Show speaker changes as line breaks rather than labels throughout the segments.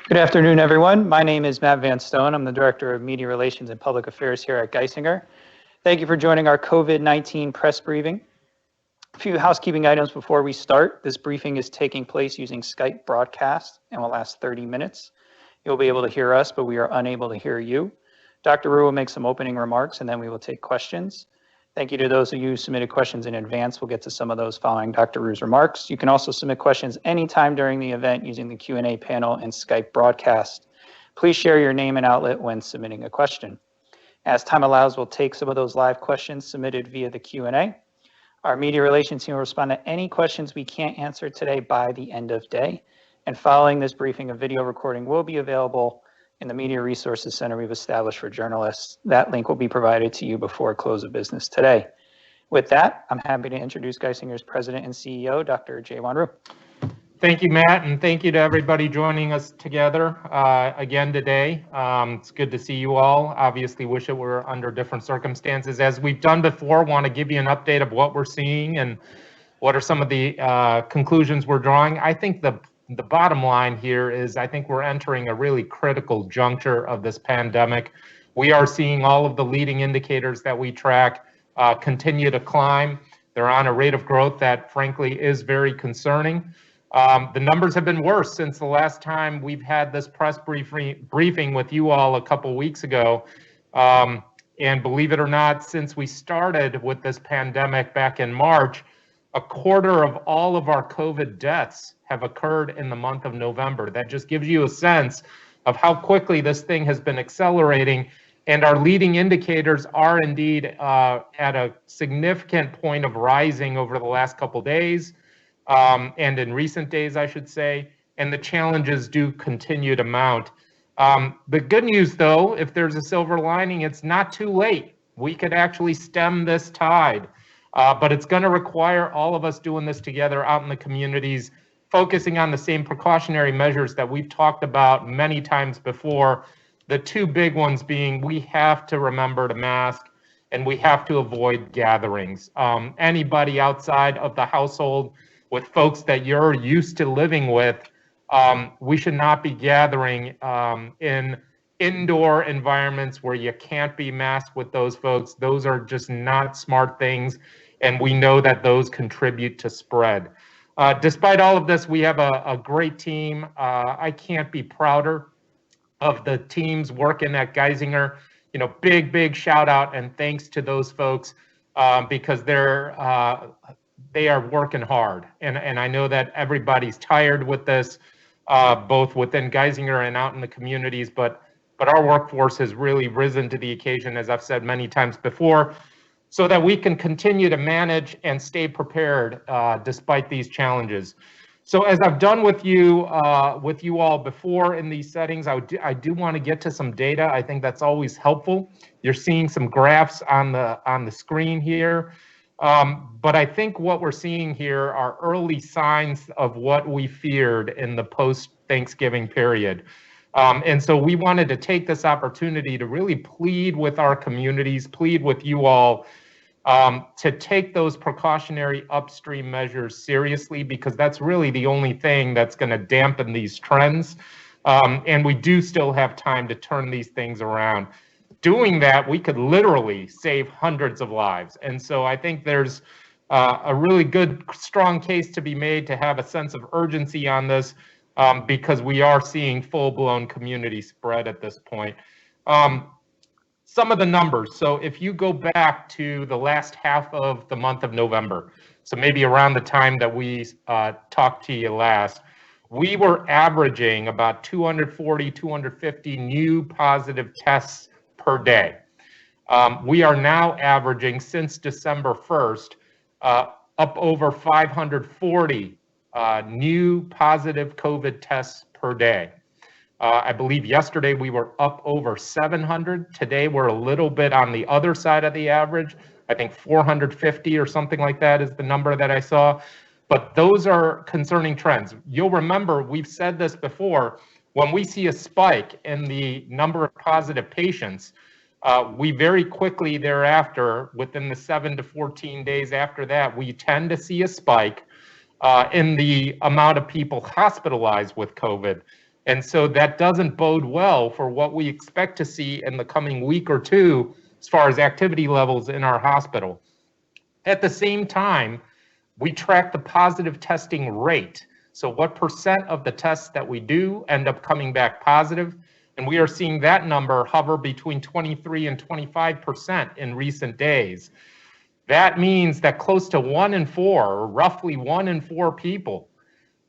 Good afternoon, everyone. My name is Matt Van Stone. I'm the Director of Media Relations and Public Affairs here at Geisinger. Thank you for joining our COVID-19 press briefing. A few housekeeping items before we start. This briefing is taking place using Skype broadcast and will last 30 minutes. You'll be able to hear us, but we are unable to hear you. Dr. Ryu will make some opening remarks and then we will take questions. Thank you to those of you who submitted questions in advance. We'll get to some of those following Dr. Ryu's remarks. You can also submit questions anytime during the event using the Q&A panel and Skype broadcast. Please share your name and outlet when submitting a question. As time allows, we'll take some of those live questions submitted via the Q&A. Our media relations team will respond to any questions we can't answer today by the end of day. And following this briefing, a video recording will be available in the Media Resources Center we've established for journalists. That link will be provided to you before close of business today. With that, I'm happy to introduce Geisinger's President and CEO, Dr. Jaewon Ryu.
Thank you, Matt, and thank you to everybody joining us together again today. It's good to see you all. Obviously, wish it were under different circumstances. As we've done before, want to give you an update of what we're seeing and what are some of the conclusions we're drawing. I think the bottom line here is I think we're entering a really critical juncture of this pandemic. We are seeing all of the leading indicators that we track continue to climb. They're on a rate of growth that frankly is very concerning. The numbers have been worse since the last time we've had this press briefing with you all a couple weeks ago. And believe it or not, since we started with this pandemic back in March, a quarter of all of our COVID deaths have occurred in the month of November. That just gives you a sense of how quickly this thing has been accelerating. And our leading indicators are indeed at a significant point of rising over the last couple days, and in recent days, I should say, and the challenges do continue to mount. The good news, though, if there's a silver lining, it's not too late. We could actually stem this tide. But it's going to require all of us doing this together out in the communities, focusing on the same precautionary measures that we've talked about many times before. The two big ones being we have to remember to mask and we have to avoid gatherings. Anybody outside of the household with folks that you're used to living with, we should not be gathering in indoor environments where you can't be masked with those folks. Those are just not smart things, and we know that those contribute to spread. Despite all of this, we have a great team. I can't be prouder of the teams working at Geisinger. You know, big shout out and thanks to those folks because they are working hard. And I know that everybody's tired with this, both within Geisinger and out in the communities, but our workforce has really risen to the occasion, as I've said many times before, so that we can continue to manage and stay prepared despite these challenges. So as I've done with you all before in these settings, I do want to get to some data. I think that's always helpful. You're seeing some graphs on the screen here. But I think what we're seeing here are early signs of what we feared in the post-Thanksgiving period. And so we wanted to take this opportunity to really plead with our communities, plead with you all to take those precautionary upstream measures seriously, because that's really the only thing that's going to dampen these trends. And we do still have time to turn these things around. Doing that, we could literally save hundreds of lives. And so I think there's a really good, strong case to be made to have a sense of urgency on this. Because we are seeing full-blown community spread at this point. Some of the numbers. So if you go back to the last half of the month of November, so maybe around the time that we talked to you last, we were averaging about 240, 250 new positive tests per day. We are now averaging, since December 1st, up over 540 new positive COVID tests per day. I believe yesterday we were up over 700. Today we're a little bit on the other side of the average. I think 450 or something like that is the number that I saw. But those are concerning trends. You'll remember we've said this before. When we see a spike in the number of positive patients, we very quickly thereafter, within the 7 to 14 days after that, we tend to see a spike in the amount of people hospitalized with COVID. And so that doesn't bode well for what we expect to see in the coming week or two as far as activity levels in our hospital. At the same time, we track the positive testing rate. So what percent of the tests that we do end up coming back positive? And we are seeing that number hover between 23 and 25% in recent days. That means that close to 1 in 4, or roughly 1 in 4 people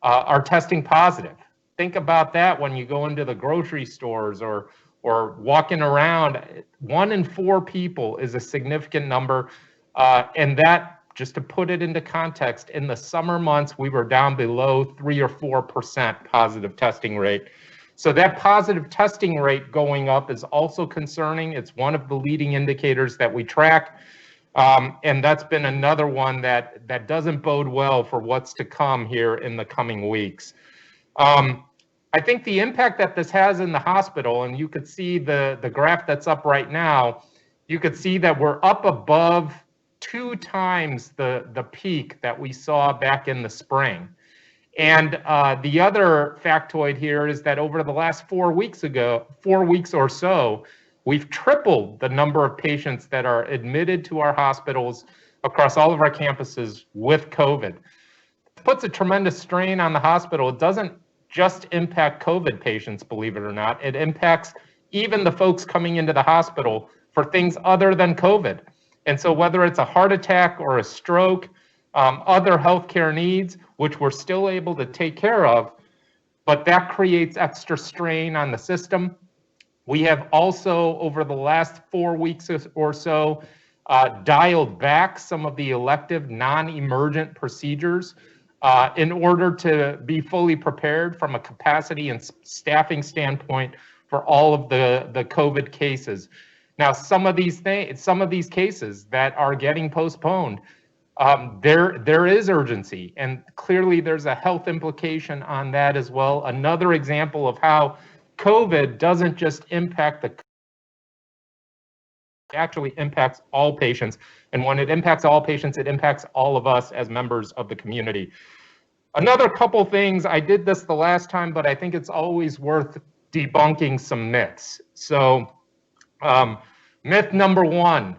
are testing positive. Think about that when you go into the grocery stores or walking around. 1 in 4 people is a significant number. And that, just to put it into context, in the summer months, we were down below 3 or 4% positive testing rate. So that positive testing rate going up is also concerning. It's one of the leading indicators that we track. And that's been another one that doesn't bode well for what's to come here in the coming weeks. I think the impact that this has in the hospital, and you could see the graph that's up right now, you could see that we're up above 2 times the peak that we saw back in the spring. And the other factoid here is that over the last 4 weeks or so, we've tripled the number of patients that are admitted to our hospitals across all of our campuses with COVID. It puts a tremendous strain on the hospital. It doesn't just impact COVID patients, believe it or not. It impacts even the folks coming into the hospital for things other than COVID. And so whether it's a heart attack or a stroke, other healthcare needs, which we're still able to take care of, but that creates extra strain on the system. We have also, over the last 4 weeks or so, dialed back some of the elective non-emergent procedures in order to be fully prepared from a capacity and staffing standpoint for all of the COVID cases. Now, some of these cases that are getting postponed, there is urgency, and clearly there's a health implication on that as well. Another example of how COVID doesn't just impact it actually impacts all patients. And when it impacts all patients, it impacts all of us as members of the community. Another couple things, I did this the last time, but I think it's always worth debunking some myths. So myth number 1,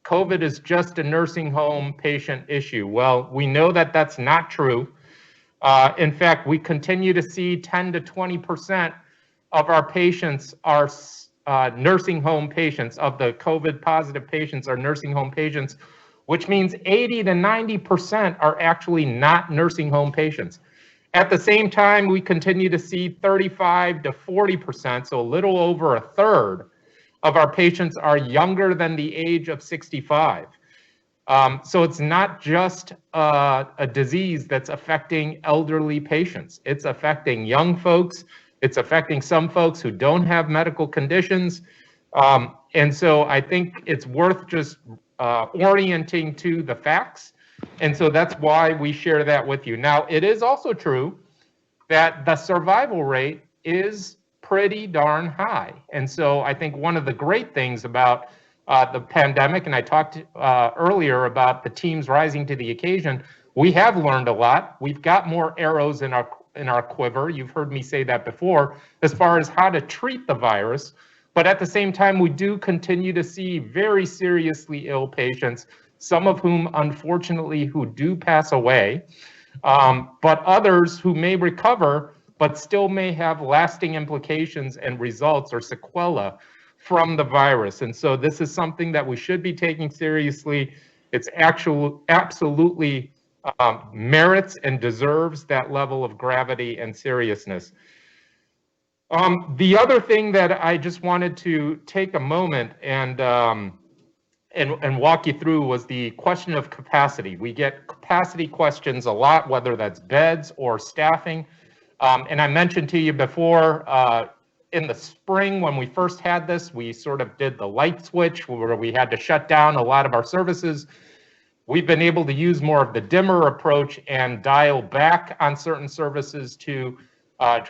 COVID is just a nursing home patient issue. Well, we know that that's not true. In fact, we continue to see 10 to 20% of our patients are nursing home patients, of the COVID positive patients are nursing home patients, which means 80 to 90% are actually not nursing home patients. At the same time, we continue to see 35 to 40%, so a little over a third of our patients are younger than the age of 65. So it's not just a disease that's affecting elderly patients. It's affecting young folks. It's affecting some folks who don't have medical conditions. And so I think it's worth just orienting to the facts. And so that's why we share that with you. Now, it is also true that the survival rate is pretty darn high. And so I think one of the great things about the pandemic, and I talked earlier about the teams rising to the occasion, we have learned a lot. We've got more arrows in our quiver. You've heard me say that before, as far as how to treat the virus. But at the same time, we do continue to see very seriously ill patients, some of whom, unfortunately, who do pass away, but others who may recover, but still may have lasting implications and results or sequela from the virus. And so this is something that we should be taking seriously. It's absolutely merits and deserves that level of gravity and seriousness. The other thing that I just wanted to take a moment and walk you through was the question of capacity. We get capacity questions a lot, whether that's beds or staffing. And I mentioned to you before, in the spring when we first had this, we sort of did the light switch where we had to shut down a lot of our services. We've been able to use more of the dimmer approach and dial back on certain services to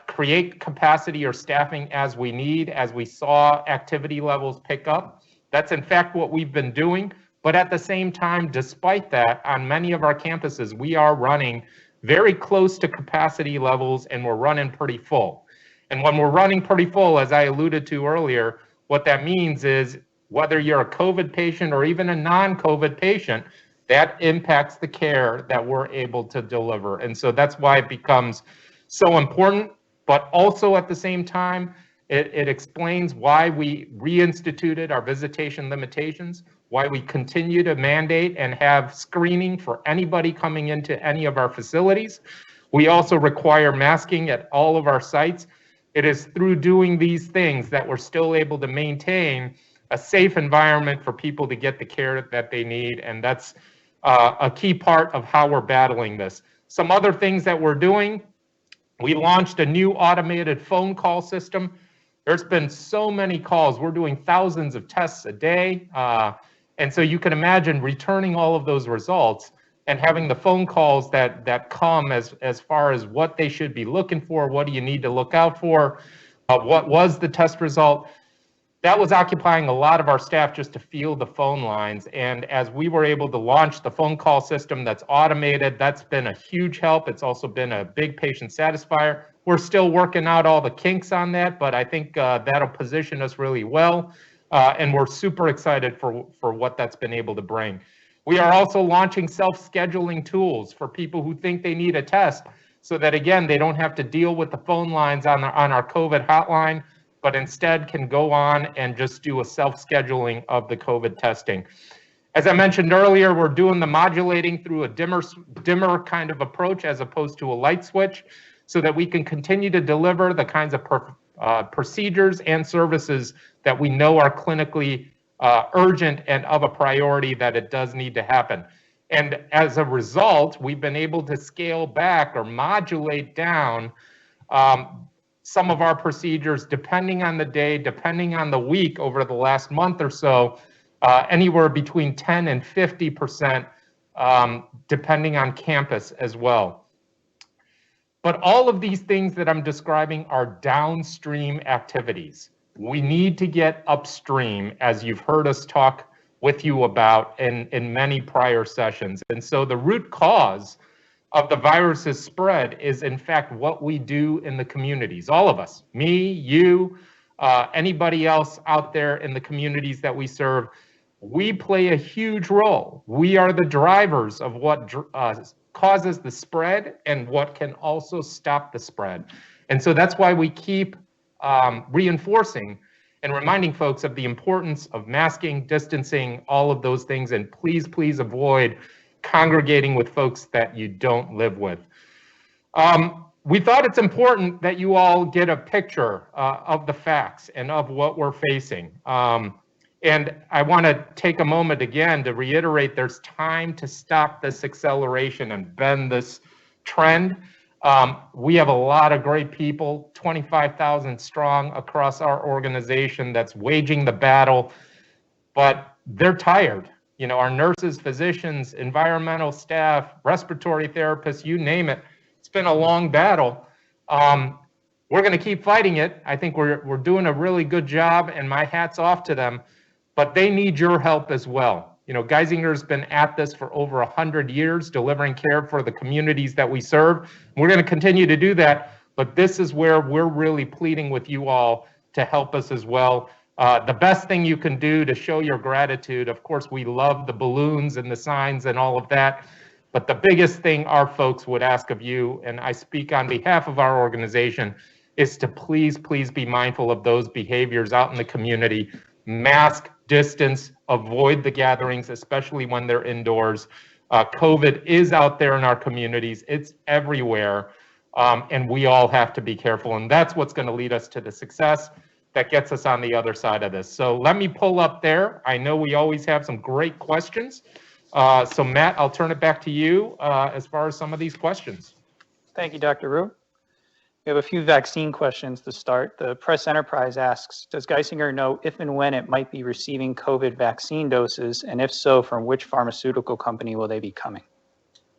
create capacity or staffing as we need, as we saw activity levels pick up. That's in fact what we've been doing. But at the same time, despite that, on many of our campuses, we are running very close to capacity levels and we're running pretty full. And when we're running pretty full, as I alluded to earlier, what that means is whether you're a COVID patient or even a non-COVID patient, that impacts the care that we're able to deliver. And so that's why it becomes so important, but also at the same time, it explains why we reinstituted our visitation limitations, why we continue to mandate and have screening for anybody coming into any of our facilities. We also require masking at all of our sites. It is through doing these things that we're still able to maintain a safe environment for people to get the care that they need, and that's a key part of how we're battling this. Some other things that we're doing, we launched a new automated phone call system. There's been so many calls. We're doing thousands of tests a day. And so you can imagine returning all of those results and having the phone calls that come as far as what they should be looking for, what do you need to look out for, what was the test result. That was occupying a lot of our staff just to field the phone lines. And as we were able to launch the phone call system that's automated, that's been a huge help. It's also been a big patient satisfier. We're still working out all the kinks on that, but I think that'll position us really well. And we're super excited for what that's been able to bring. We are also launching self-scheduling tools for people who think they need a test so that, again, they don't have to deal with the phone lines on our COVID hotline, but instead can go on and just do a self-scheduling of the COVID testing. As I mentioned earlier, we're doing the modulating through a dimmer kind of approach as opposed to a light switch so that we can continue to deliver the kinds of procedures and services that we know are clinically urgent and of a priority that it does need to happen. And as a result, we've been able to scale back or modulate down some of our procedures depending on the day, depending on the week over the last month or so, anywhere between 10 and 50%, depending on campus as well. But all of these things that I'm describing are downstream activities. We need to get upstream, as you've heard us talk with you about in many prior sessions. And so the root cause of the virus's spread is in fact what we do in the communities, all of us, me, you, anybody else out there in the communities that we serve. We play a huge role. We are the drivers of what causes the spread and what can also stop the spread. And so that's why we keep reinforcing and reminding folks of the importance of masking, distancing, all of those things, and please, please avoid congregating with folks that you don't live with. We thought it's important that you all get a picture of the facts and of what we're facing. And I want to take a moment again to reiterate there's time to stop this acceleration and bend this trend. We have a lot of great people, 25,000 strong across our organization that's waging the battle, but they're tired. You know, our nurses, physicians, environmental staff, respiratory therapists, you name it. It's been a long battle. We're going to keep fighting it. I think we're doing a really good job, and my hat's off to them. But they need your help as well. You know, Geisinger's been at this for over 100 years, delivering care for the communities that we serve. We're going to continue to do that, but this is where we're really pleading with you all to help us as well. The best thing you can do to show your gratitude, of course, we love the balloons and the signs and all of that, but the biggest thing our folks would ask of you, and I speak on behalf of our organization, is to please, please be mindful of those behaviors out in the community. Mask, distance, avoid the gatherings, especially when they're indoors. COVID is out there in our communities. It's everywhere, and we all have to be careful, and that's what's going to lead us to the success that gets us on the other side of this. So let me pull up there. I know we always have some great questions. So Matt, I'll turn it back to you as far as some of these questions.
Thank you, Dr. Ryu. We have a few vaccine questions to start. The Press Enterprise asks, does Geisinger know if and when it might be receiving COVID vaccine doses? And if so, from which pharmaceutical company will they be coming?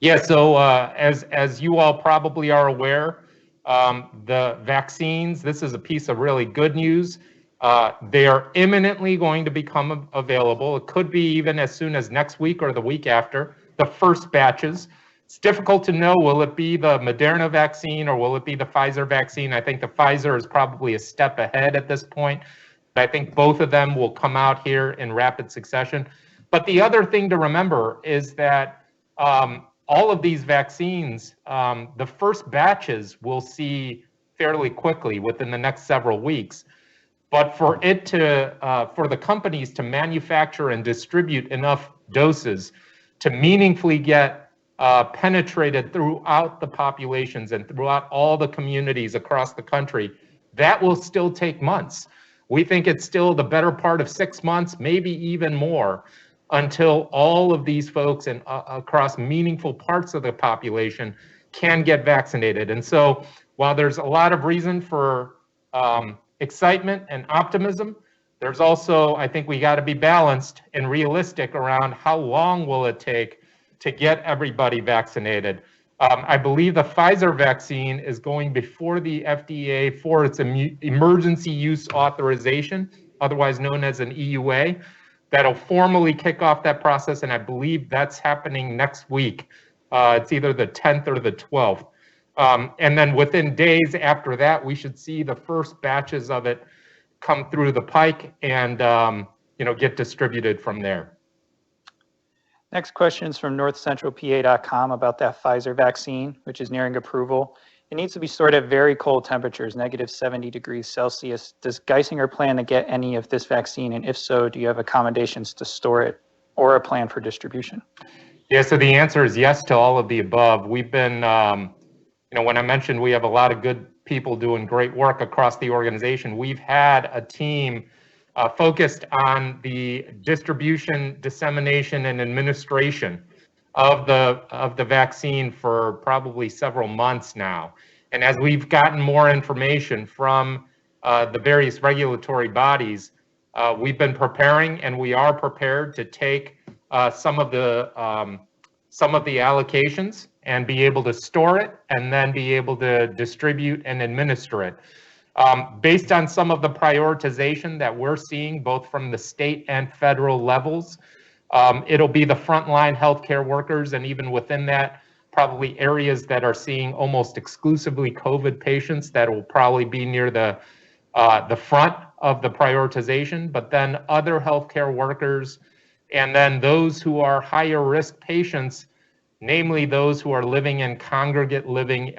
Yeah, so as you all probably are aware, the vaccines, this is a piece of really good news. They are imminently going to become available. It could be even as soon as next week or the week after, the first batches. It's difficult to know, will it be the Moderna vaccine or will it be the Pfizer vaccine? I think the Pfizer is probably a step ahead at this point. I think both of them will come out here in rapid succession. But the other thing to remember is that all of these vaccines, the first batches we'll see fairly quickly within the next several weeks. But for the companies to manufacture and distribute enough doses to meaningfully get penetrated throughout the populations and throughout all the communities across the country, that will still take months. We think it's still the better part of 6 months, maybe even more, until all of these folks and across meaningful parts of the population can get vaccinated. And so while there's a lot of reason for excitement and optimism, there's also, I think we got to be balanced and realistic around how long will it take to get everybody vaccinated. I believe the Pfizer vaccine is going before the FDA for its emergency use authorization, otherwise known as an EUA. That'll formally kick off that process, and I believe that's happening next week. It's either the 10th or the 12th. And then within days after that, we should see the first batches of it come through the pike and get distributed from there.
Next question is from northcentralpa.com about that Pfizer vaccine, which is nearing approval. It needs to be stored at very cold temperatures, -70°C. Does Geisinger plan to get any of this vaccine? And if so, do you have accommodations to store it or a plan for distribution?
Yeah, so the answer is yes to all of the above. We've been, when I mentioned we have a lot of good people doing great work across the organization, we've had a team focused on the distribution, dissemination, and administration of the vaccine for probably several months now. And as we've gotten more information from the various regulatory bodies, we've been preparing, and we are prepared to take some of the allocations and be able to store it and then be able to distribute and administer it. Based on some of the prioritization that we're seeing both from the state and federal levels, it'll be the frontline healthcare workers, and even within that, probably areas that are seeing almost exclusively COVID patients that will probably be near the front of the prioritization, but then other healthcare workers, and then those who are higher risk patients, namely those who are living in congregate living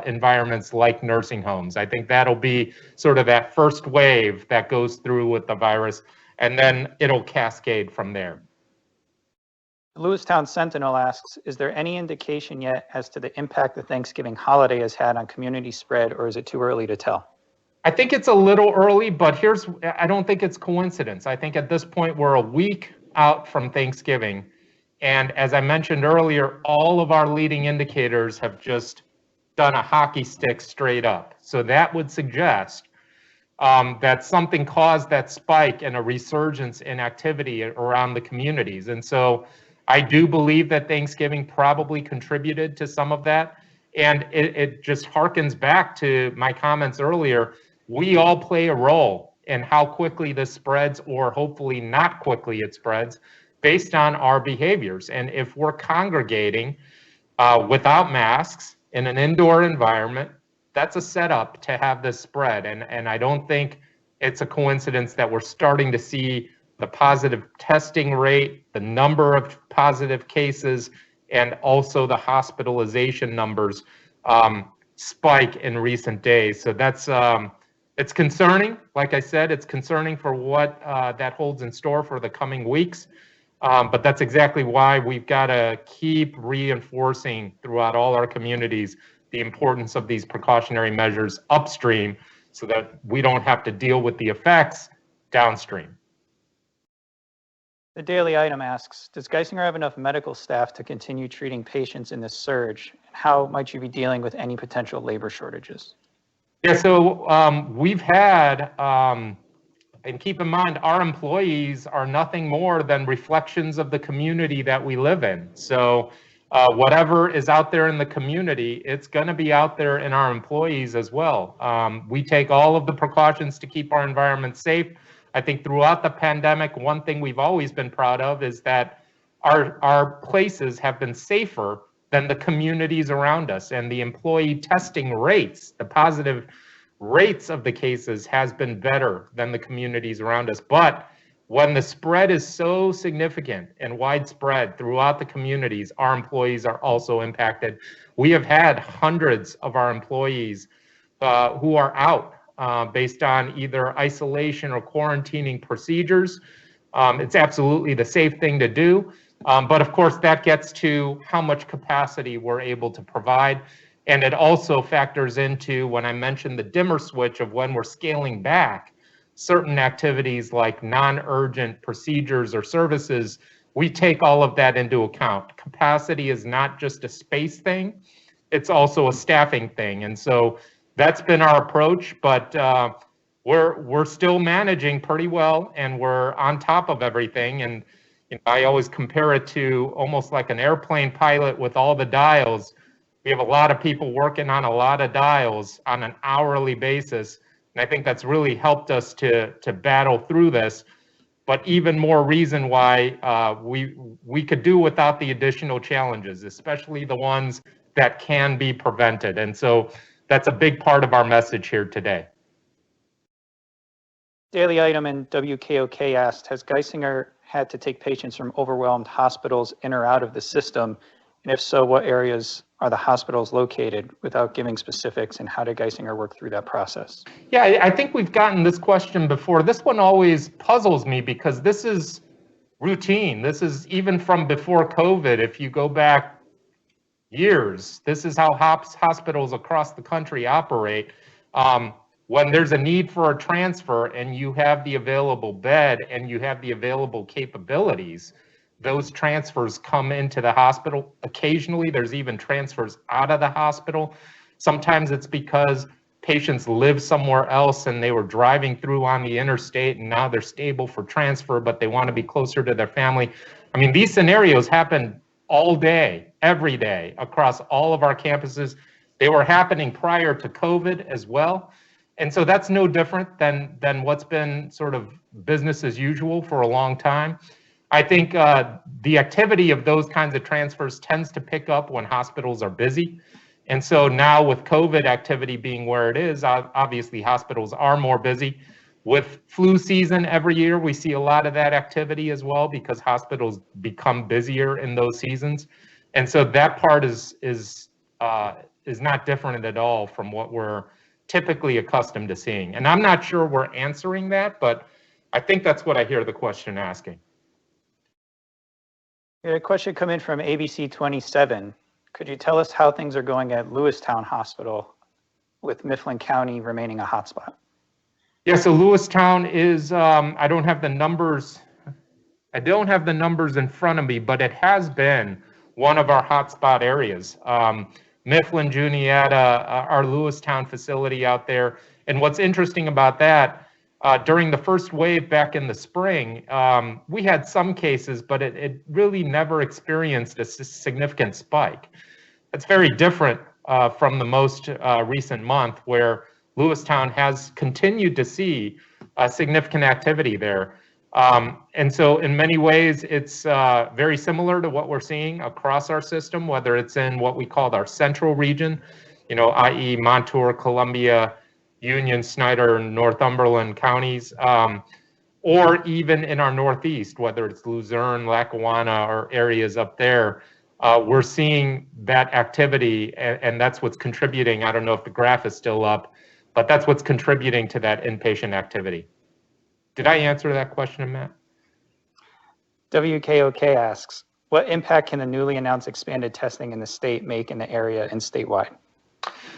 environments like nursing homes. I think that'll be sort of that first wave that goes through with the virus, and then it'll cascade from there.
Lewistown Sentinel asks, is there any indication yet as to the impact the Thanksgiving holiday has had on community spread, or is it too early to tell?
I think it's a little early, but I don't think it's coincidence. I think at this point we're a week out from Thanksgiving. And as I mentioned earlier, all of our leading indicators have just done a hockey stick straight up. So that would suggest that something caused that spike and a resurgence in activity around the communities. And so I do believe that Thanksgiving probably contributed to some of that. And it just harkens back to my comments earlier. We all play a role in how quickly this spreads, or hopefully not quickly it spreads, based on our behaviors. And if we're congregating without masks in an indoor environment, that's a setup to have this spread. And I don't think it's a coincidence that we're starting to see the positive testing rate, the number of positive cases, and also the hospitalization numbers spike in recent days. So that's it's concerning. Like I said, it's concerning for what that holds in store for the coming weeks. But that's exactly why we've got to keep reinforcing throughout all our communities the importance of these precautionary measures upstream so that we don't have to deal with the effects downstream.
The Daily Item asks, does Geisinger have enough medical staff to continue treating patients in this surge? And how might you be dealing with any potential labor shortages?
Yeah, so we've had, and keep in mind, our employees are nothing more than reflections of the community that we live in. So whatever is out there in the community, it's going to be out there in our employees as well. We take all of the precautions to keep our environment safe. I think throughout the pandemic, one thing we've always been proud of is that our places have been safer than the communities around us. And the employee testing rates, the positive rates of the cases has been better than the communities around us. But when the spread is so significant and widespread throughout the communities, our employees are also impacted. We have had hundreds of our employees who are out based on either isolation or quarantining procedures. It's absolutely the safe thing to do. But of course, that gets to how much capacity we're able to provide. And it also factors into, when I mentioned the dimmer switch of when we're scaling back certain activities like non-urgent procedures or services, we take all of that into account. Capacity is not just a space thing, it's also a staffing thing. And so that's been our approach, but we're still managing pretty well, and we're on top of everything. And I always compare it to almost like an airplane pilot with all the dials. We have a lot of people working on a lot of dials on an hourly basis. And I think that's really helped us to battle through this. But even more reason why we could do without the additional challenges, especially the ones that can be prevented. And so that's a big part of our message here today.
Daily item in WKOK asked, has Geisinger had to take patients from overwhelmed hospitals in or out of the system? And if so, what areas are the hospitals located, without giving specifics, and how did Geisinger work through that process?
Yeah, I think we've gotten this question before. This one always puzzles me because this is routine. This is even from before COVID. If you go back years, this is how hospitals across the country operate. When there's a need for a transfer and you have the available bed and you have the available capabilities, those transfers come into the hospital. Occasionally, there's even transfers out of the hospital. Sometimes it's because patients live somewhere else and they were driving through on the interstate and now they're stable for transfer, but they want to be closer to their family. I mean, these scenarios happen all day, every day, across all of our campuses. They were happening prior to COVID as well. And so that's no different than what's been sort of business as usual for a long time. I think the activity of those kinds of transfers tends to pick up when hospitals are busy. And so now with COVID activity being where it is, obviously hospitals are more busy. With flu season every year, we see a lot of that activity as well because hospitals become busier in those seasons. And so that part is not different at all from what we're typically accustomed to seeing. And I'm not sure we're answering that, but I think that's what I hear the question asking.
A question come in from ABC 27. Could you tell us how things are going at Lewistown Hospital, with Mifflin County remaining a hotspot?
Yeah, so Lewistown is, I don't have the numbers in front of me, but it has been one of our hotspot areas. Mifflin, Juniata, our Lewistown facility out there. And what's interesting about that, during the first wave back in the spring, we had some cases, but it really never experienced a significant spike. It's very different from the most recent month, where Lewistown has continued to see significant activity there. And so in many ways, it's very similar to what we're seeing across our system, whether it's in what we call our central region, i.e. Montour, Columbia, Union, Snyder, and Northumberland counties, or even in our northeast, whether it's Luzerne, Lackawanna, or areas up there. We're seeing that activity, and that's what's contributing. I don't know if the graph is still up, but that's what's contributing to that inpatient activity. Did I answer that question, Matt?
WKOK asks, what impact can the newly announced expanded testing in the state make in the area and statewide?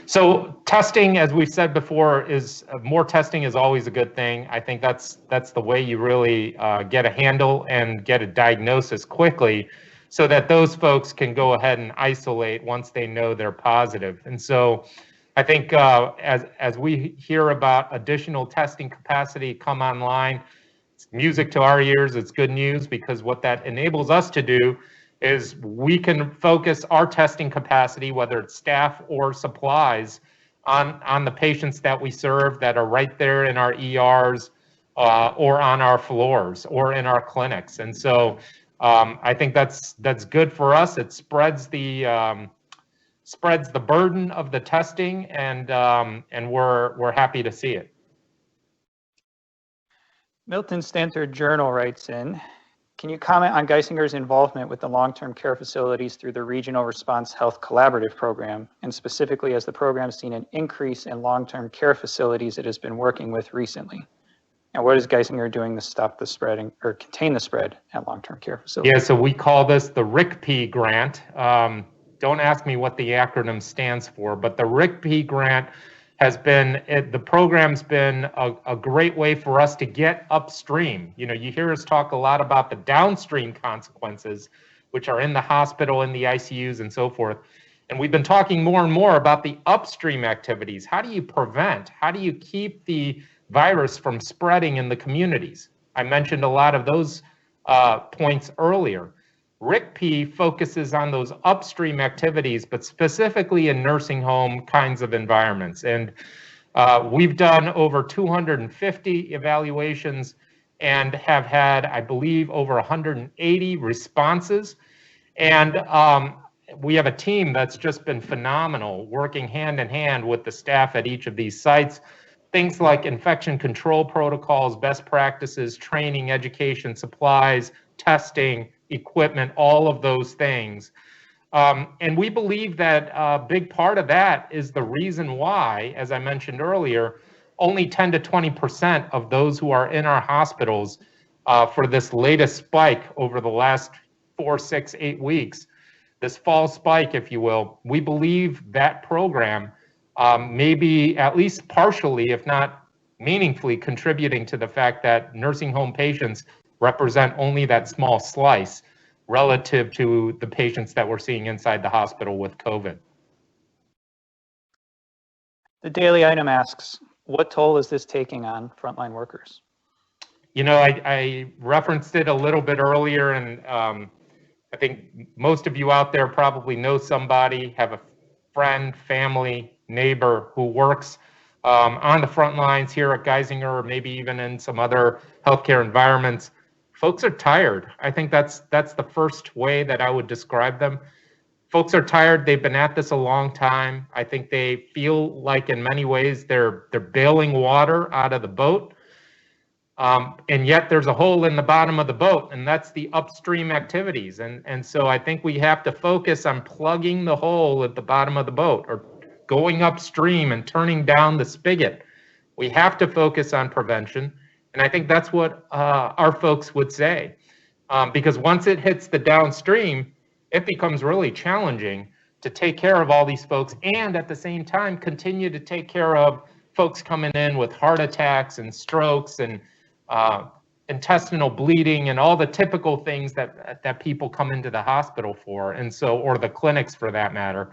So testing, as we've said before, is more testing is always a good thing. I think that's the way you really get a handle and get a diagnosis quickly, so that those folks can go ahead and isolate once they know they're positive. And so I think as we hear about additional testing capacity come online, it's music to our ears. It's good news, because what that enables us to do is we can focus our testing capacity, whether it's staff or supplies, on the patients that we serve that are right there in our ERs or on our floors or in our clinics. And so I think that's good for us. It spreads the burden of the testing, and we're happy to see it.
Milton Stanford Journal writes in, can you comment on Geisinger's involvement with the long-term care facilities through the Regional Response Health Collaborative Program, and specifically as the program has seen an increase in long-term care facilities it has been working with recently? And what is Geisinger doing to stop the spreading or contain the spread at long-term care facilities?
Yeah, so we call this the RICP grant. Don't ask me what the acronym stands for, but the RICP grant has been, the program's been a great way for us to get upstream. You know, you hear us talk a lot about the downstream consequences, which are in the hospital, in the ICUs and so forth. And we've been talking more and more about the upstream activities. How do you prevent? How do you keep the virus from spreading in the communities? I mentioned a lot of those points earlier. RICP focuses on those upstream activities, but specifically in nursing home kinds of environments. And we've done over 250 evaluations and have had, I believe, over 180 responses. And we have a team that's just been phenomenal, working hand in hand with the staff at each of these sites. Things like infection control protocols, best practices, training, education, supplies, testing, equipment, all of those things. And we believe that a big part of that is the reason why, as I mentioned earlier, only 10 to 20% of those who are in our hospitals for this latest spike over the last 4, 6, 8 weeks, this fall spike, if you will, we believe that program may be at least partially, if not meaningfully, contributing to the fact that nursing home patients represent only that small slice relative to the patients that we're seeing inside the hospital with COVID.
The Daily Item asks, what toll is this taking on frontline workers?
You know, I referenced it a little bit earlier, and I think most of you out there probably know somebody, have a friend, family, neighbor who works on the front lines here at Geisinger, or maybe even in some other healthcare environments. Folks are tired. I think that's the first way that I would describe them. Folks are tired. They've been at this a long time. I think they feel like in many ways they're bailing water out of the boat. And yet there's a hole in the bottom of the boat, and that's the upstream activities. And so I think we have to focus on plugging the hole at the bottom of the boat, or going upstream and turning down the spigot. We have to focus on prevention. And I think that's what our folks would say, because once it hits the downstream, it becomes really challenging to take care of all these folks and at the same time continue to take care of folks coming in with heart attacks and strokes and intestinal bleeding and all the typical things that people come into the hospital for, and so, or the clinics for that matter.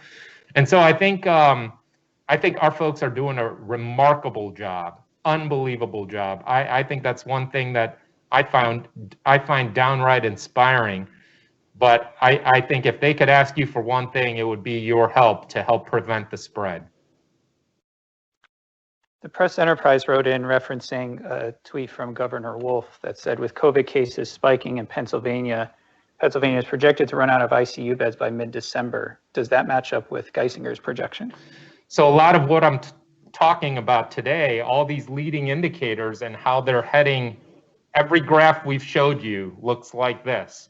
And so I think our folks are doing a remarkable job. Unbelievable job. I think that's one thing that I find downright inspiring. But I think if they could ask you for one thing, it would be your help to help prevent the spread.
The Press Enterprise wrote in referencing a tweet from Governor Wolf that said, with COVID cases spiking in Pennsylvania is projected to run out of ICU beds by mid-December. Does that match up with Geisinger's projection? So
a lot of what I'm talking about today, all these leading indicators and how they're heading, every graph we've showed you looks like this.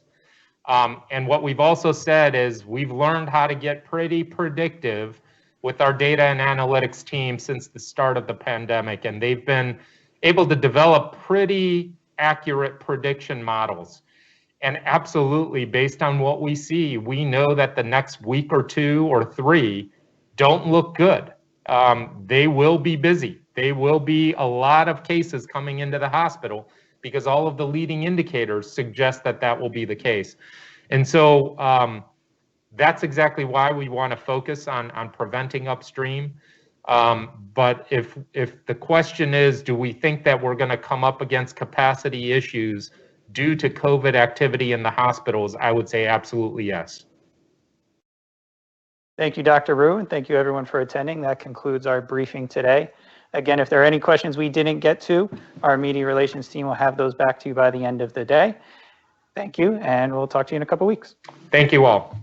And what we've also said is we've learned how to get pretty predictive with our data and analytics team since the start of the pandemic, and they've been able to develop pretty accurate prediction models. And absolutely, based on what we see, we know that the next week or 2 or 3 don't look good. They will be busy. They will be a lot of cases coming into the hospital because all of the leading indicators suggest that that will be the case. And so that's exactly why we want to focus on preventing upstream. But if the question is, do we think that we're going to come up against capacity issues due to COVID activity in the hospitals, I would say absolutely yes.
Thank you, Dr. Ryu, and thank you everyone for attending. That concludes our briefing today. Again, if there are any questions we didn't get to, our media relations team will have those back to you by the end of the day. Thank you, and we'll talk to you in a couple weeks.
Thank you all.